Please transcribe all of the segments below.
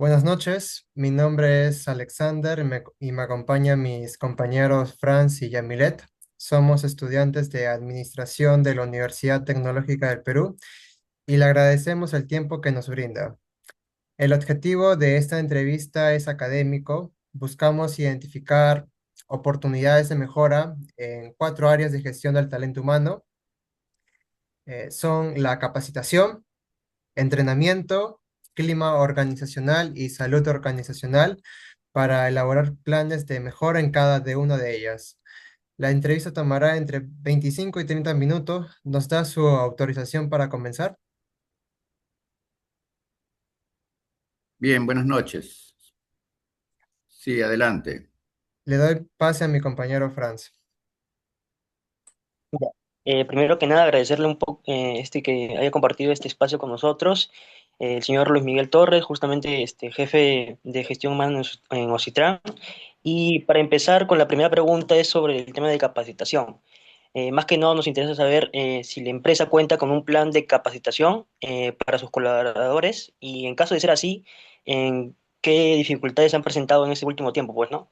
Buenas noches, mi nombre es Alexander y me acompañan mis compañeros Franz y Yamilet. Somos estudiantes de Administración de la Universidad Tecnológica del Perú y le agradecemos el tiempo que nos brinda. El objetivo de esta entrevista es académico. Buscamos identificar oportunidades de mejora en cuatro áreas de gestión del talento humano. Son la capacitación, entrenamiento, clima organizacional y salud organizacional para elaborar planes de mejora en cada de una de ellas. La entrevista tomará entre 25 y 30 minutos. ¿Nos da su autorización para comenzar? Bien, buenas noches. Sí, adelante. Le doy pase a mi compañero Franz. Ya. Primero que nada, agradecerle un poco que haya compartido este espacio con nosotros, el señor Luis Miguel Torres, justamente jefe de gestión humana en Ocitran. Y para empezar con la primera pregunta es sobre el tema de capacitación. Más que nada nos interesa saber si la empresa cuenta con un plan de capacitación para sus colaboradores y en caso de ser así, en qué dificultades han presentado en este último tiempo, pues, ¿no?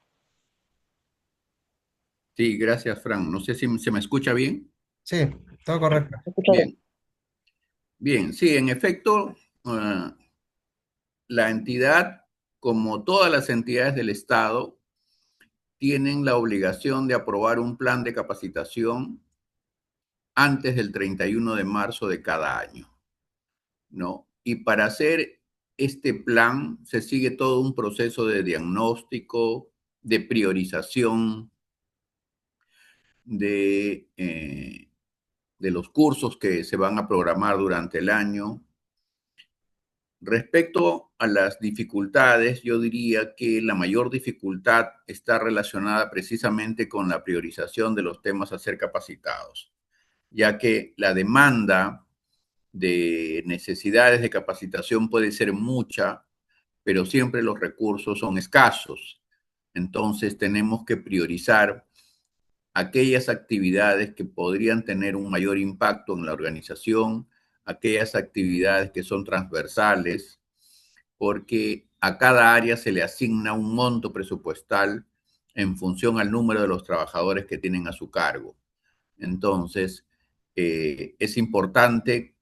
Sí, gracias, Fran. No sé si se me escucha bien. Sí, todo correcto. Bien, bien. Sí, en efecto, la entidad, como todas las entidades del Estado, tienen la obligación de aprobar un plan de capacitación antes del 31 de marzo de cada año, ¿no? Y para hacer este plan se sigue todo un proceso de diagnóstico, de priorización, de de los cursos que se van a programar durante el año. Respecto a las dificultades, yo diría que la mayor dificultad está relacionada precisamente con la priorización de los temas a ser capacitados, ya que la demanda de necesidades de capacitación puede ser mucha, pero siempre los recursos son escasos. Entonces tenemos que priorizar aquellas actividades que podrían tener un mayor impacto en la organización, aquellas actividades que son transversales, porque a cada área se le asigna un monto presupuestal en función al número de los trabajadores que tienen a su cargo. Entonces, es importante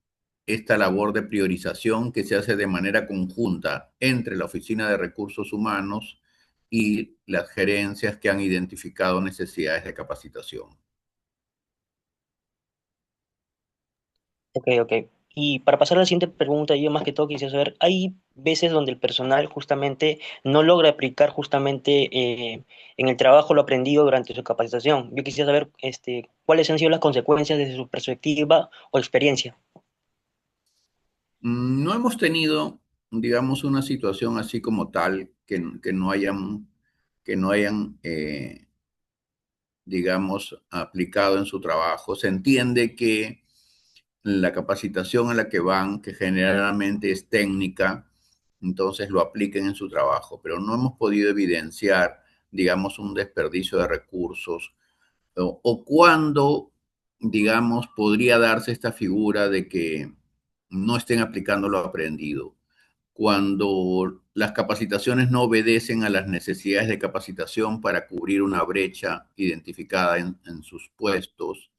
esta labor de priorización que se hace de manera conjunta entre la Oficina de Recursos Humanos y las gerencias que han identificado necesidades de capacitación. Ok, ok. Y para pasar a la siguiente pregunta, yo más que todo quisiera saber, hay veces donde el personal justamente no logra aplicar justamente en el trabajo lo aprendido durante su capacitación. Yo quisiera saber cuáles han sido las consecuencias desde su perspectiva o experiencia. No hemos tenido, digamos, una situación así como tal que no hayan digamos, aplicado en su trabajo. Se entiende que la capacitación a la que van, que generalmente es técnica, entonces lo apliquen en su trabajo, pero no hemos podido evidenciar, digamos, un desperdicio de recursos o cuándo, digamos, podría darse esta figura de que no estén aplicando lo aprendido. Cuando las capacitaciones no obedecen a las necesidades de capacitación para cubrir una brecha identificada en sus puestos,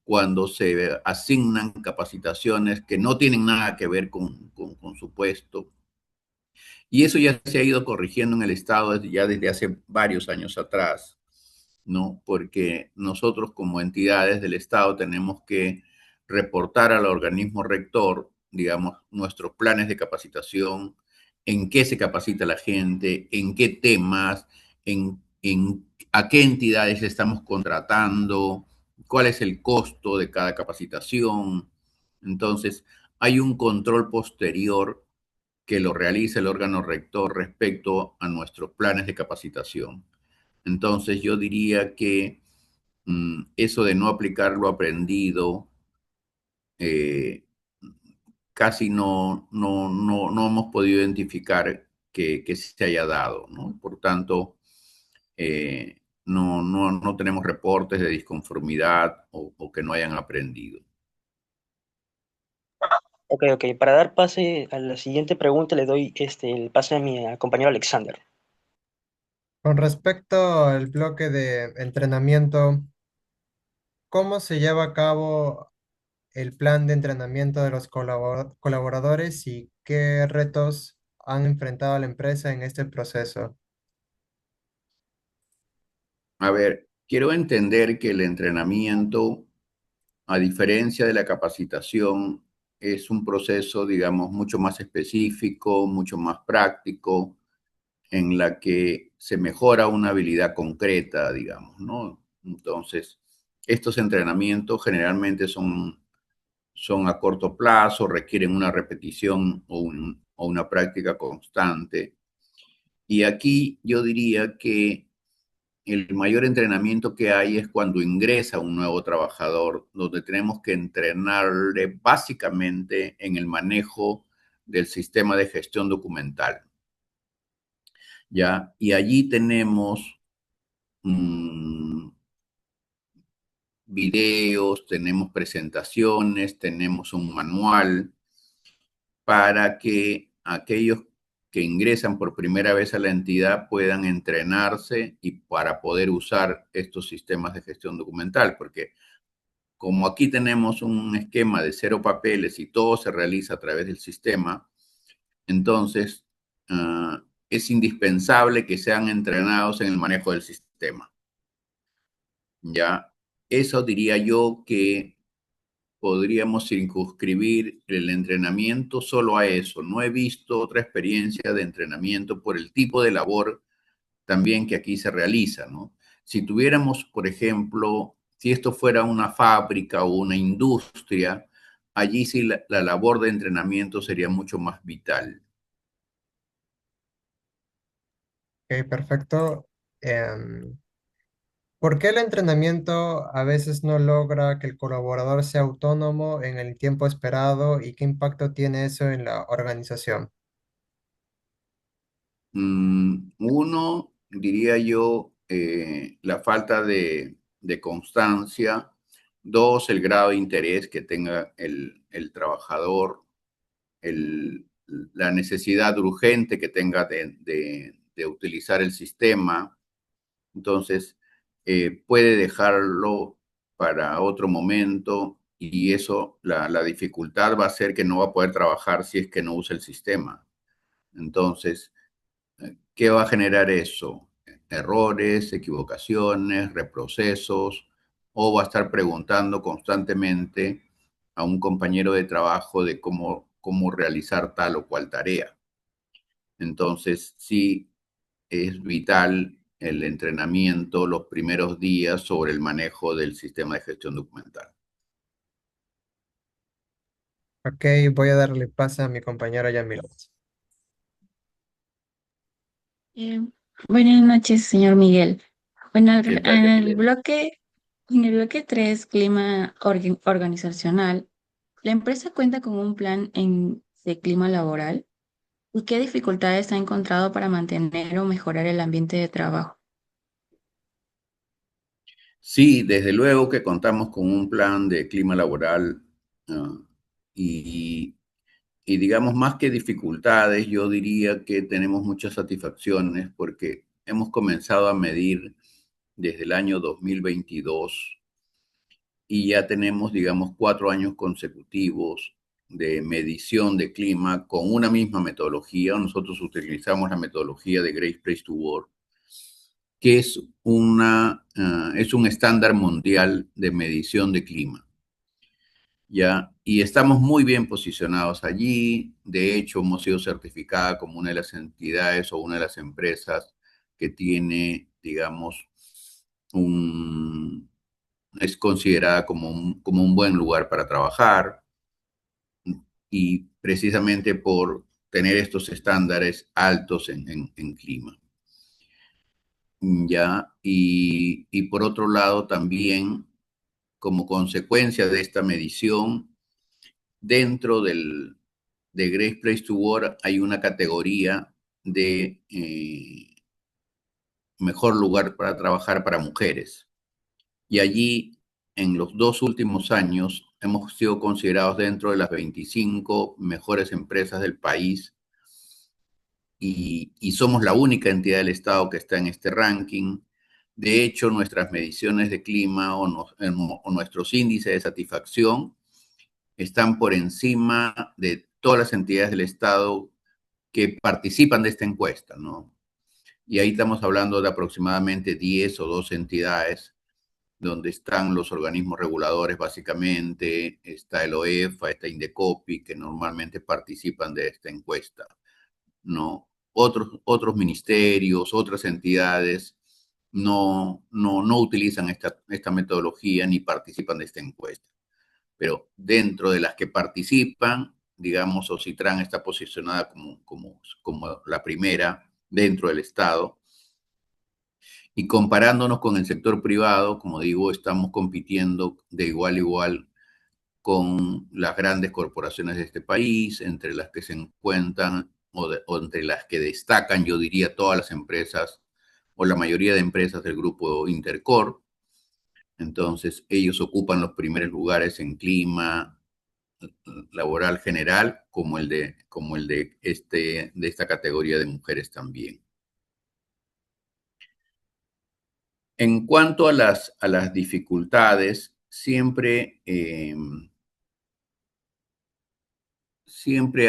cuando se asignan capacitaciones que no tienen nada que ver con su puesto. Y eso ya se ha ido corrigiendo en el Estado ya desde hace varios años atrás, ¿no? Porque nosotros como entidades del Estado tenemos que reportar al organismo rector, digamos, nuestros planes de capacitación, en qué se capacita la gente, en qué temas, en a qué entidades estamos contratando, cuál es el costo de cada capacitación. Entonces, hay un control posterior que lo realiza el órgano rector respecto a nuestros planes de capacitación. Entonces yo diría que eso de no aplicar lo aprendido eh, casi no hemos podido identificar que se haya dado, ¿no? Por tanto, no tenemos reportes de disconformidad o que no hayan aprendido. Ok, ok. Para dar pase a la siguiente pregunta, le doy el pase a mi compañero Alexander. Con respecto al bloque de entrenamiento, ¿cómo se lleva a cabo el plan de entrenamiento de los colaboradores y qué retos han enfrentado a la empresa en este proceso? A ver, quiero entender que el entrenamiento, a diferencia de la capacitación, es un proceso, digamos, mucho más específico, mucho más práctico, en la que se mejora una habilidad concreta, digamos, ¿no? Entonces, estos entrenamientos generalmente son a corto plazo, requieren una repetición o una práctica constante. Y aquí yo diría que el mayor entrenamiento que hay es cuando ingresa un nuevo trabajador, donde tenemos que entrenarle básicamente en el manejo del sistema de gestión documental. ¿Ya? Y allí tenemos mmm, videos, tenemos presentaciones, tenemos un manual para que aquellos que ingresan por primera vez a la entidad puedan entrenarse y para poder usar estos sistemas de gestión documental, porque como aquí tenemos un esquema de cero papeles y todo se realiza a través del sistema, entonces es indispensable que sean entrenados en el manejo del sistema. Ya, eso diría yo que podríamos circunscribir el entrenamiento solo a eso. No he visto otra experiencia de entrenamiento por el tipo de labor también que aquí se realiza, ¿no? Si tuviéramos, por ejemplo, si esto fuera una fábrica o una industria, allí sí la labor de entrenamiento sería mucho más vital. Ok, perfecto. ¿Por qué el entrenamiento a veces no logra que el colaborador sea autónomo en el tiempo esperado y qué impacto tiene eso en la organización? Uno, diría yo, la falta de constancia. Dos, el grado de interés que tenga el trabajador, el, la necesidad urgente que tenga de utilizar el sistema. Entonces, puede dejarlo para otro momento y eso, la dificultad va a ser que no va a poder trabajar si es que no usa el sistema. Entonces, ¿qué va a generar eso? Errores, equivocaciones, reprocesos, o va a estar preguntando constantemente a un compañero de trabajo de cómo realizar tal o cual tarea. Entonces, sí es vital el entrenamiento los primeros días sobre el manejo del sistema de gestión documental. Ok, voy a darle paso a mi compañero Yamil. Eh, Buenas noches, señor Miguel. Bueno, ¿Qué tal, Yamilet? en el bloque 3, clima organizacional, la empresa cuenta con un plan de clima laboral. ¿Y qué dificultades ha encontrado para mantener o mejorar el ambiente de trabajo? Sí, desde luego que contamos con un plan de clima laboral uh, y, y digamos más que dificultades, yo diría que tenemos muchas satisfacciones porque hemos comenzado a medir desde el año 2022 y ya tenemos, digamos, 4 años consecutivos de medición de clima con una misma metodología. Nosotros utilizamos la metodología de Great Place to Work, que es un estándar mundial de medición de clima. ¿Ya? Y estamos muy bien posicionados allí. De hecho, hemos sido certificada como una de las entidades o una de las empresas que tiene, digamos, un, es considerada como un buen lugar para trabajar y precisamente por tener estos estándares altos en clima. ¿Ya? Y por otro lado, también como consecuencia de esta medición, dentro de Great Place to Work hay una categoría de mejor lugar para trabajar para mujeres. Y allí, en los 2 últimos años, hemos sido considerados dentro de las 25 mejores empresas del país y somos la única entidad del Estado que está en este ranking. De hecho, nuestras mediciones de clima o nuestros índices de satisfacción están por encima de todas las entidades del Estado que participan de esta encuesta, ¿no? Y ahí estamos hablando de aproximadamente 10 o 12 entidades donde están los organismos reguladores básicamente, está el OEFA, está Indecopi, que normalmente participan de esta encuesta, ¿no? Otros ministerios, otras entidades no utilizan esta metodología ni participan de esta encuesta. Pero dentro de las que participan, digamos, Ocitran está posicionada como la primera dentro del Estado. Y comparándonos con el sector privado, como digo, estamos compitiendo de igual a igual con las grandes corporaciones de este país, entre las que se encuentran o entre las que destacan, yo diría, todas las empresas o la mayoría de empresas del grupo Intercorp. Entonces, ellos ocupan los primeros lugares en clima laboral general, como el de esta categoría de mujeres también. En cuanto a las dificultades, siempre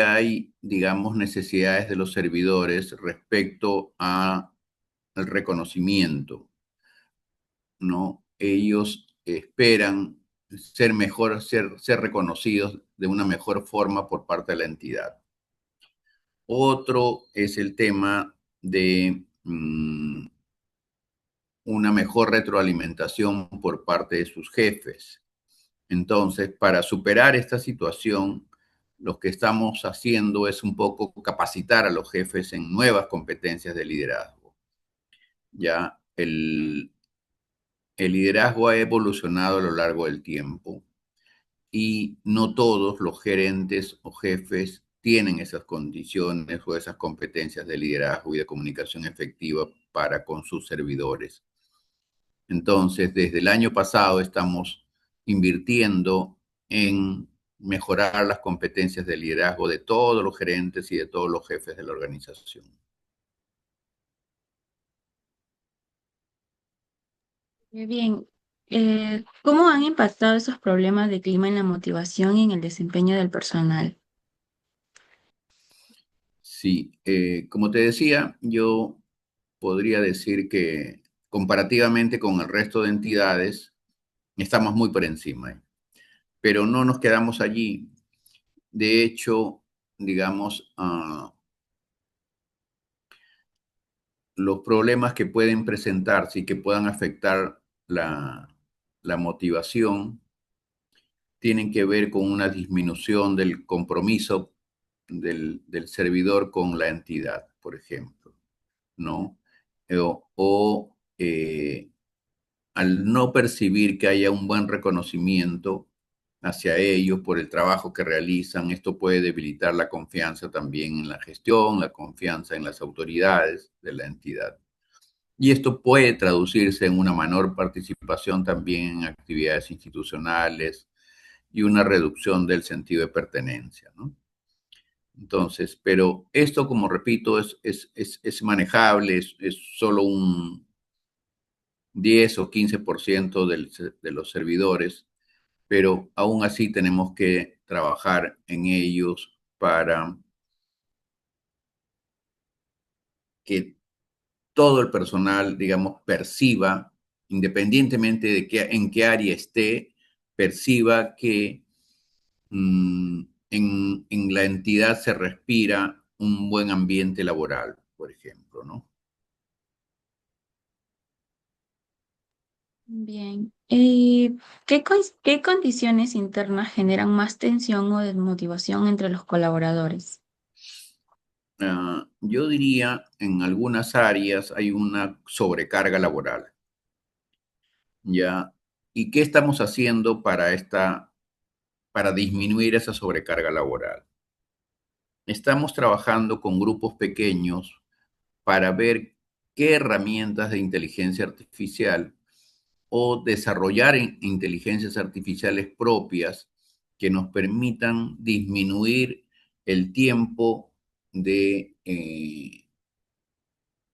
hay, digamos, necesidades de los servidores respecto al reconocimiento, ¿no? Ellos esperan ser reconocidos de una mejor forma por parte de la entidad. Otro es el tema de una mejor retroalimentación por parte de sus jefes. Entonces, para superar esta situación, lo que estamos haciendo es un poco capacitar a los jefes en nuevas competencias de liderazgo. Ya el liderazgo ha evolucionado a lo largo del tiempo y no todos los gerentes o jefes tienen esas condiciones o esas competencias de liderazgo y de comunicación efectiva para con sus servidores. Entonces, desde el año pasado estamos invirtiendo en mejorar las competencias de liderazgo de todos los gerentes y de todos los jefes de la organización. Bien, ¿cómo han impactado esos problemas de clima en la motivación y en el desempeño del personal? Sí, como te decía, yo podría decir que comparativamente con el resto de entidades, estamos muy por encima, pero no nos quedamos allí. De hecho, digamos, los problemas que pueden presentarse y que puedan afectar la motivación tienen que ver con una disminución del compromiso del servidor con la entidad, por ejemplo, ¿no? Al no percibir que haya un buen reconocimiento hacia ellos por el trabajo que realizan, esto puede debilitar la confianza también en la gestión, la confianza en las autoridades de la entidad. Y esto puede traducirse en una menor participación también en actividades institucionales y una reducción del sentido de pertenencia, ¿no? Entonces, pero esto, como repito, es manejable, es solo un 10 o 15% de los servidores, pero aún así tenemos que trabajar en ellos para que todo el personal, digamos, perciba, independientemente de en qué área esté, perciba que en la entidad se respira un buen ambiente laboral, por ejemplo, ¿no? Bien, ¿y qué condiciones internas generan más tensión o desmotivación entre los colaboradores? Yo diría en algunas áreas hay una sobrecarga laboral, ¿ya? ¿Y qué estamos haciendo para disminuir esa sobrecarga laboral? Estamos trabajando con grupos pequeños para ver qué herramientas de inteligencia artificial o desarrollar inteligencias artificiales propias que nos permitan disminuir el tiempo que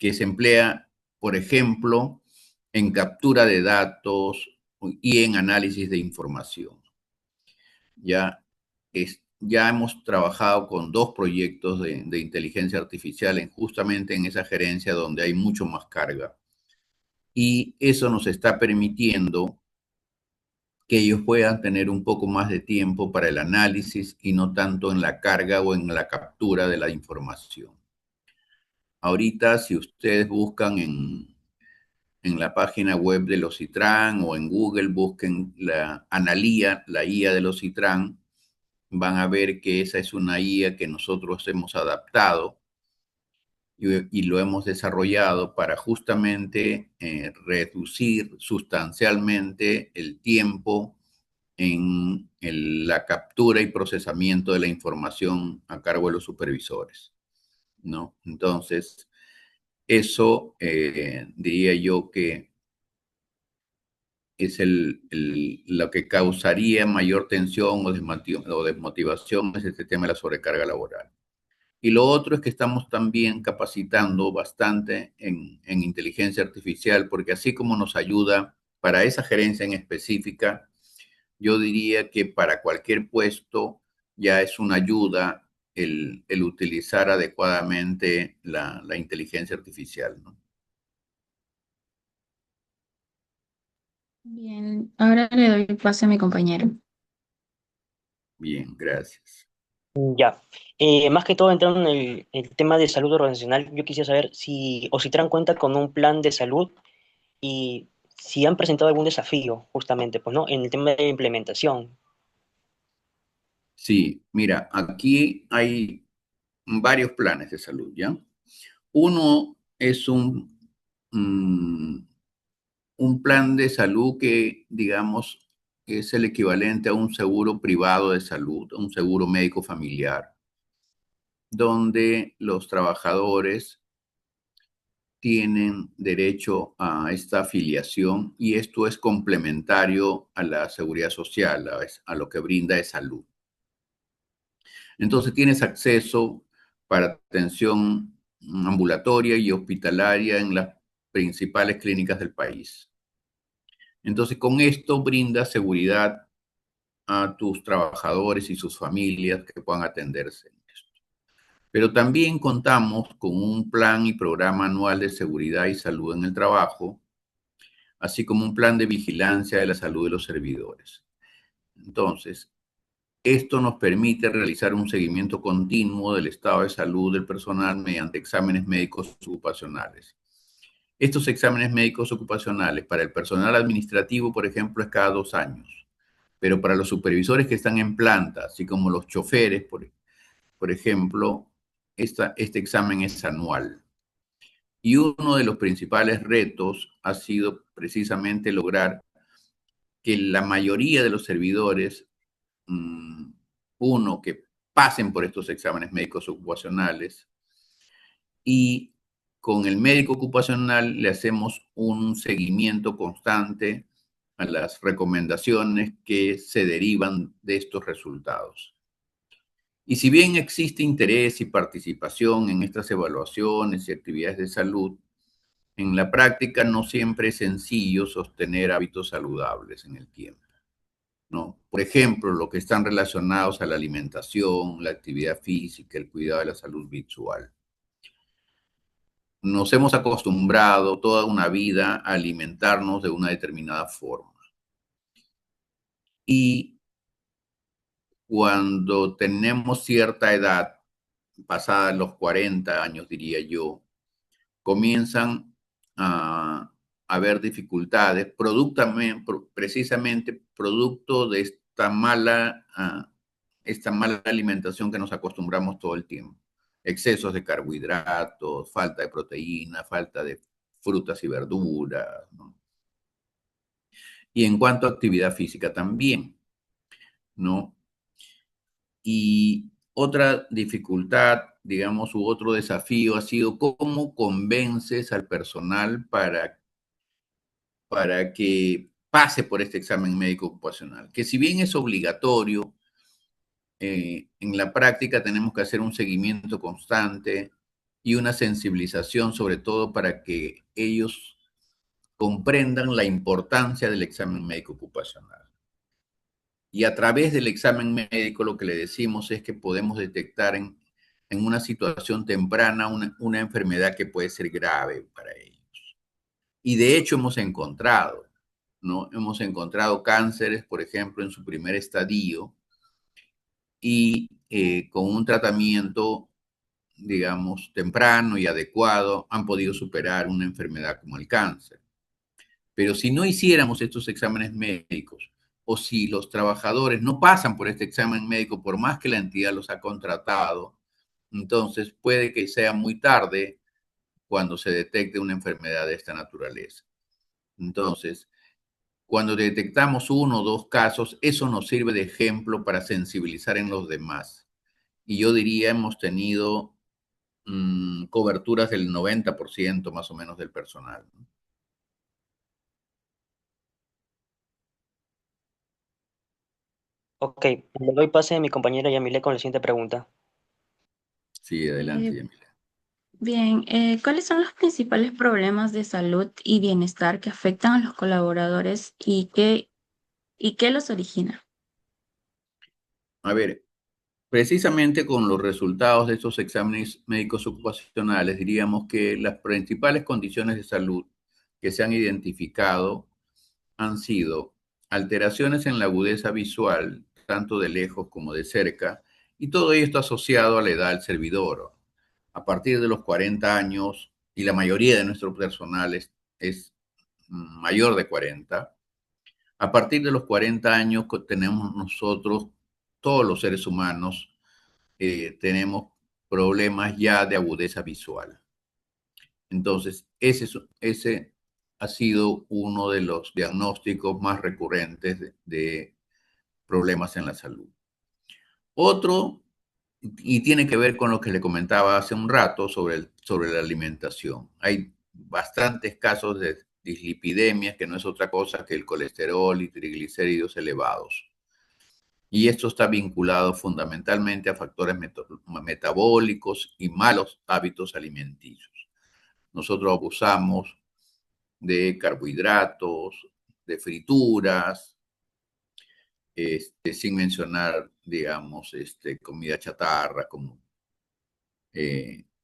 se emplea, por ejemplo, en captura de datos y en análisis de información. Ya hemos trabajado con 2 proyectos de inteligencia artificial justamente en esa gerencia donde hay mucho más carga. Y eso nos está permitiendo que ellos puedan tener un poco más de tiempo para el análisis y no tanto en la carga o en la captura de la información. Ahorita, si ustedes buscan en la página web de los Citran o en Google, busquen la Analía, la IA de los Citran, van a ver que esa es una IA que nosotros hemos adaptado y lo hemos desarrollado para justamente reducir sustancialmente el tiempo en la captura y procesamiento de la información a cargo de los supervisores, ¿no? Entonces, eso diría yo que es lo que causaría mayor tensión o desmotivación es este tema de la sobrecarga laboral. Y lo otro es que estamos también capacitando bastante en inteligencia artificial, porque así como nos ayuda para esa gerencia en específica, yo diría que para cualquier puesto ya es una ayuda el utilizar adecuadamente la inteligencia artificial, ¿no? Bien, ahora le doy paso a mi compañero. Bien, gracias. Ya. Más que todo entrando en el tema de salud organizacional, yo quisiera saber si Ocitran cuenta con un plan de salud y si han presentado algún desafío, justamente, pues, ¿no? En el tema de implementación. Sí, mira, aquí hay varios planes de salud, ¿ya? Uno es mm, un plan de salud que, digamos, es el equivalente a un seguro privado de salud, un seguro médico familiar, donde los trabajadores tienen derecho a esta afiliación y esto es complementario a la seguridad social, a lo que brinda de salud. Entonces tienes acceso para atención ambulatoria y hospitalaria en las principales clínicas del país. Entonces, con esto brinda seguridad a tus trabajadores y sus familias que puedan atenderse en esto. Pero también contamos con un plan y programa anual de seguridad y salud en el trabajo, así como un plan de vigilancia de la salud de los servidores. Entonces, esto nos permite realizar un seguimiento continuo del estado de salud del personal mediante exámenes médicos ocupacionales. Estos exámenes médicos ocupacionales para el personal administrativo, por ejemplo, es cada 2 años, pero para los supervisores que están en planta, así como los choferes, por ejemplo, este examen es anual. Y uno de los principales retos ha sido precisamente lograr que la mayoría de los servidores, uno, que pasen por estos exámenes médicos ocupacionales y con el médico ocupacional le hacemos un seguimiento constante a las recomendaciones que se derivan de estos resultados. Y si bien existe interés y participación en estas evaluaciones y actividades de salud, en la práctica no siempre es sencillo sostener hábitos saludables en el tiempo, ¿no? Por ejemplo, lo que están relacionados a la alimentación, la actividad física, el cuidado de la salud visual. Nos hemos acostumbrado toda una vida a alimentarnos de una determinada forma. Y cuando tenemos cierta edad, pasada los 40 años, diría yo, comienzan a haber dificultades, precisamente producto de esta mala alimentación que nos acostumbramos todo el tiempo. Excesos de carbohidratos, falta de proteína, falta de frutas y verduras, ¿no? Y en cuanto a actividad física también, ¿no? Y otra dificultad, digamos, u otro desafío ha sido cómo convences al personal para que pase por este examen médico ocupacional, que si bien es obligatorio, en la práctica tenemos que hacer un seguimiento constante y una sensibilización, sobre todo para que ellos comprendan la importancia del examen médico ocupacional. Y a través del examen médico lo que le decimos es que podemos detectar en una situación temprana una enfermedad que puede ser grave para ellos. Y de hecho hemos encontrado, ¿no? Hemos encontrado cánceres, por ejemplo, en su primer estadio y con un tratamiento, digamos, temprano y adecuado, han podido superar una enfermedad como el cáncer. Pero si no hiciéramos estos exámenes médicos o si los trabajadores no pasan por este examen médico, por más que la entidad los ha contratado, entonces puede que sea muy tarde cuando se detecte una enfermedad de esta naturaleza. Entonces, cuando detectamos uno o dos casos, eso nos sirve de ejemplo para sensibilizar en los demás. Y yo diría, hemos tenido coberturas del 90% más o menos del personal, ¿no? Ok, le doy pase a mi compañera Yamile con la siguiente pregunta. Sí, adelante, Eh, Yamila. Bien, ¿cuáles son los principales problemas de salud y bienestar que afectan a los colaboradores y qué los origina? A ver, precisamente con los resultados de estos exámenes médicos ocupacionales, diríamos que las principales condiciones de salud que se han identificado han sido alteraciones en la agudeza visual, tanto de lejos como de cerca, y todo ello está asociado a la edad del servidor. A partir de los 40 años, y la mayoría de nuestro personal es mayor de 40, a partir de los 40 años tenemos nosotros, todos los seres humanos, tenemos problemas ya de agudeza visual. Entonces, ese ha sido uno de los diagnósticos más recurrentes de problemas en la salud. Otro, y tiene que ver con lo que le comentaba hace un rato sobre la alimentación. Hay bastantes casos de dislipidemias, que no es otra cosa que el colesterol y triglicéridos elevados. Y esto está vinculado fundamentalmente a factores metabólicos y malos hábitos alimenticios. Nosotros abusamos de carbohidratos, de frituras, sin mencionar, digamos, comida chatarra como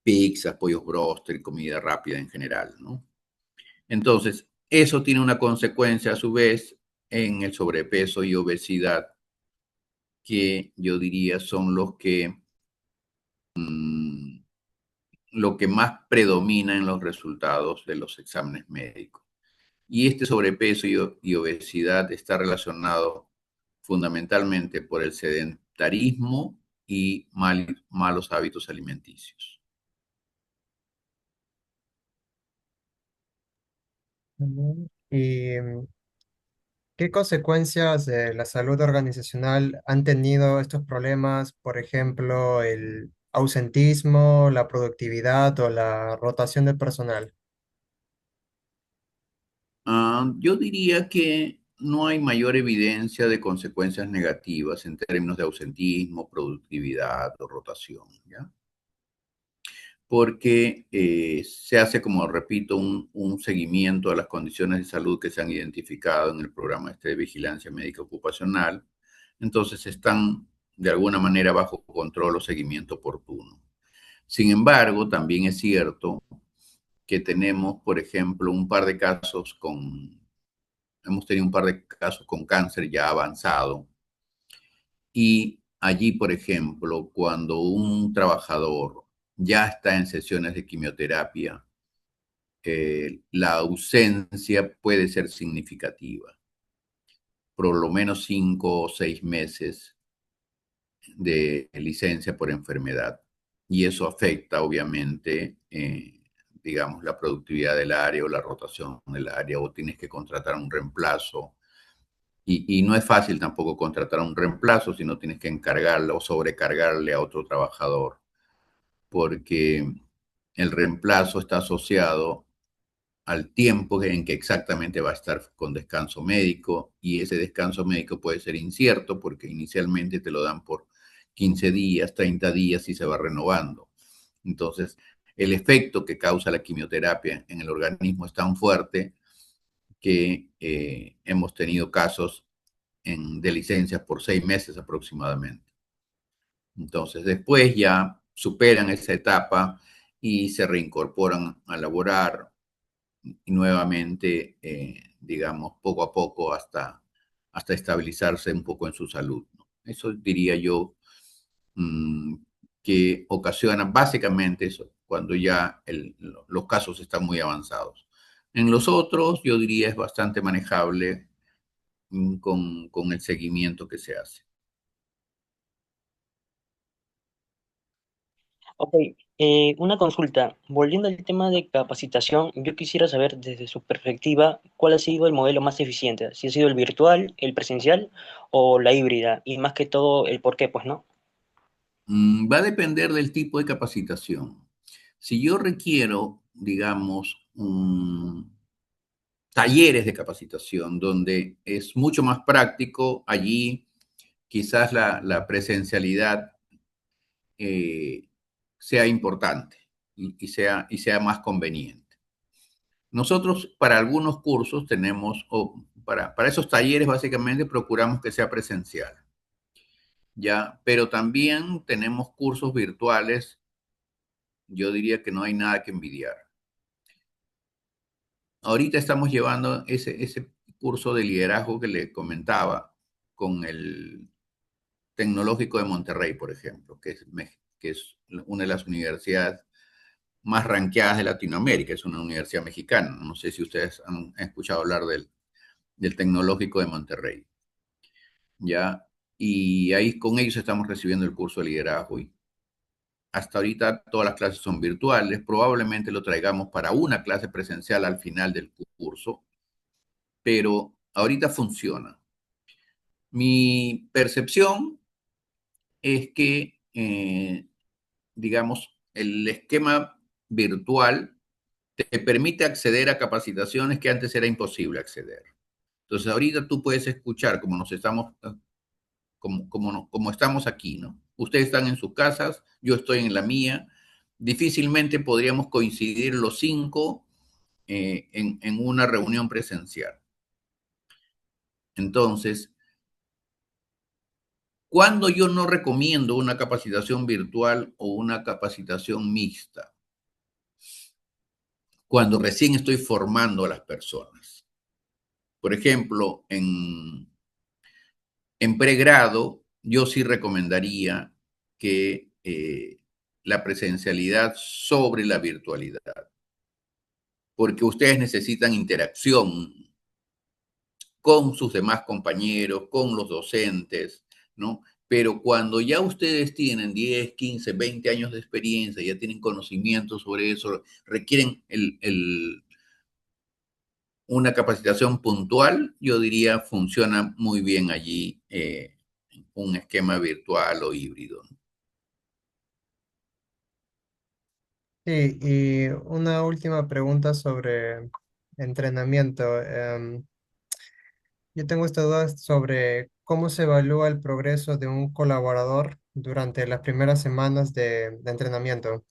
pizzas, pollos bróster, comida rápida en general, ¿no? Entonces, eso tiene una consecuencia a su vez en el sobrepeso y obesidad, que yo diría son lo que más predomina en los resultados de los exámenes médicos. Y este sobrepeso y obesidad está relacionado fundamentalmente por el sedentarismo y malos hábitos alimenticios. Ujú. ¿Y qué consecuencias de la salud organizacional han tenido estos problemas? Por ejemplo, el ausentismo, la productividad o la rotación del personal. Yo diría que no hay mayor evidencia de consecuencias negativas en términos de ausentismo, productividad o rotación, ¿ya? Porque se hace, como repito, un seguimiento a las condiciones de salud que se han identificado en el programa de vigilancia médica ocupacional. Entonces están de alguna manera bajo control o seguimiento oportuno. Sin embargo, también es cierto que tenemos, por ejemplo, hemos tenido un par de casos con cáncer ya avanzado. Y allí, por ejemplo, cuando un trabajador ya está en sesiones de quimioterapia, la ausencia puede ser significativa, por lo menos 5 o 6 meses de licencia por enfermedad. Y eso afecta, obviamente, digamos, la productividad del área o la rotación del área, o tienes que contratar un reemplazo. Y no es fácil tampoco contratar un reemplazo si no tienes que encargarle o sobrecargarle a otro trabajador, porque el reemplazo está asociado al tiempo en que exactamente va a estar con descanso médico, y ese descanso médico puede ser incierto porque inicialmente te lo dan por 15 días, 30 días y se va renovando. Entonces, el efecto que causa la quimioterapia en el organismo es tan fuerte que hemos tenido casos de licencias por 6 meses aproximadamente. Entonces, después ya superan esa etapa y se reincorporan a laborar y nuevamente, digamos, poco a poco hasta estabilizarse un poco en su salud, ¿no? Eso diría yo mm, que ocasiona básicamente eso, cuando ya los casos están muy avanzados. En los otros, yo diría es bastante manejable con el seguimiento que se hace. Ok, una consulta. Volviendo al tema de capacitación, yo quisiera saber desde su perspectiva cuál ha sido el modelo más eficiente, si ha sido el virtual, el presencial o la híbrida, y más que todo el por qué, pues, ¿no? Va a depender del tipo de capacitación. Si yo requiero, digamos, talleres de capacitación donde es mucho más práctico, allí quizás la presencialidad eh, sea importante y sea más conveniente. Nosotros para algunos cursos tenemos, o para esos talleres básicamente procuramos que sea presencial, ¿ya? Pero también tenemos cursos virtuales, yo diría que no hay nada que envidiar. Ahorita estamos llevando ese curso de liderazgo que le comentaba con el Tecnológico de Monterrey, por ejemplo, que es una de las universidades más ranqueadas de Latinoamérica, es una universidad mexicana. No sé si ustedes han escuchado hablar del Tecnológico de Monterrey, ¿ya? Y ahí con ellos estamos recibiendo el curso de liderazgo y hasta ahorita todas las clases son virtuales, probablemente lo traigamos para una clase presencial al final del curso, pero ahorita funciona. Mi percepción es que, digamos, el esquema virtual te permite acceder a capacitaciones que antes era imposible acceder. Entonces, ahorita tú puedes escuchar como nos estamos, como estamos aquí, ¿no? Ustedes están en sus casas, yo estoy en la mía. Difícilmente podríamos coincidir los cinco en una reunión presencial. Entonces, cuando yo no recomiendo una capacitación virtual o una capacitación mixta, cuando recién estoy formando a las personas. Por ejemplo, en pregrado, yo sí recomendaría que la presencialidad sobre la virtualidad, porque ustedes necesitan interacción con sus demás compañeros, con los docentes, ¿no? Pero cuando ya ustedes tienen 10, 15, 20 años de experiencia, ya tienen conocimiento sobre eso, requieren una capacitación puntual, yo diría funciona muy bien allí un esquema virtual o híbrido. Sí, y una última pregunta sobre entrenamiento. Yo tengo esta duda sobre cómo se evalúa el progreso de un colaborador durante las primeras semanas de entrenamiento.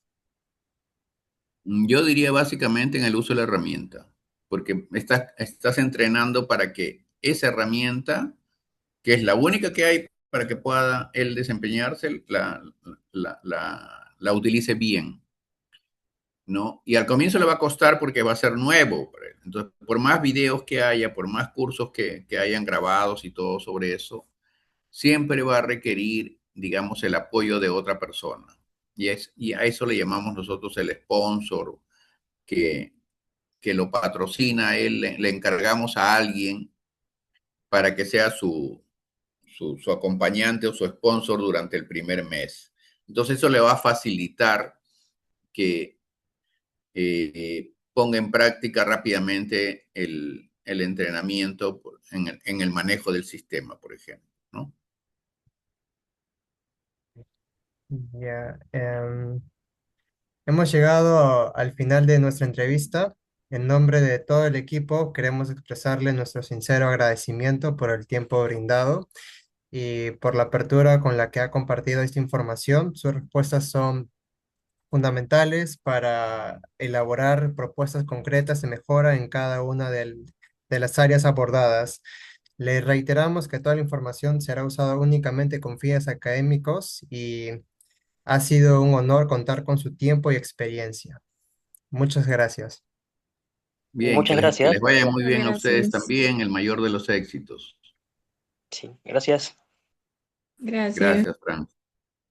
Yo diría básicamente en el uso de la herramienta, porque estás entrenando para que esa herramienta, que es la única que hay para que pueda él desempeñarse, la utilice bien, ¿no? Y al comienzo le va a costar porque va a ser nuevo para él. Entonces, por más videos que haya, por más cursos que hayan grabados y todo sobre eso, siempre va a requerir, digamos, el apoyo de otra persona. Y a eso le llamamos nosotros el sponsor, que, que lo patrocina a él, le encargamos a alguien para que sea su acompañante o su sponsor durante el primer mes. Entonces eso le va a facilitar que ponga en práctica rápidamente el entrenamiento en el manejo del sistema, por ejemplo, ¿no? Ya, hemos llegado al final de nuestra entrevista. En nombre de todo el equipo, queremos expresarle nuestro sincero agradecimiento por el tiempo brindado y por la apertura con la que ha compartido esta información. Sus respuestas son fundamentales para elaborar propuestas concretas de mejora en cada una de las áreas abordadas. Le reiteramos que toda la información será usada únicamente con fines académicos y ha sido un honor contar con su tiempo y experiencia. Muchas gracias. Bien, Muchas que gracias. les vaya muy Muchas bien a ustedes gracias. también, el mayor de los éxitos. Sí, gracias. Gracias. Gracias, Fran.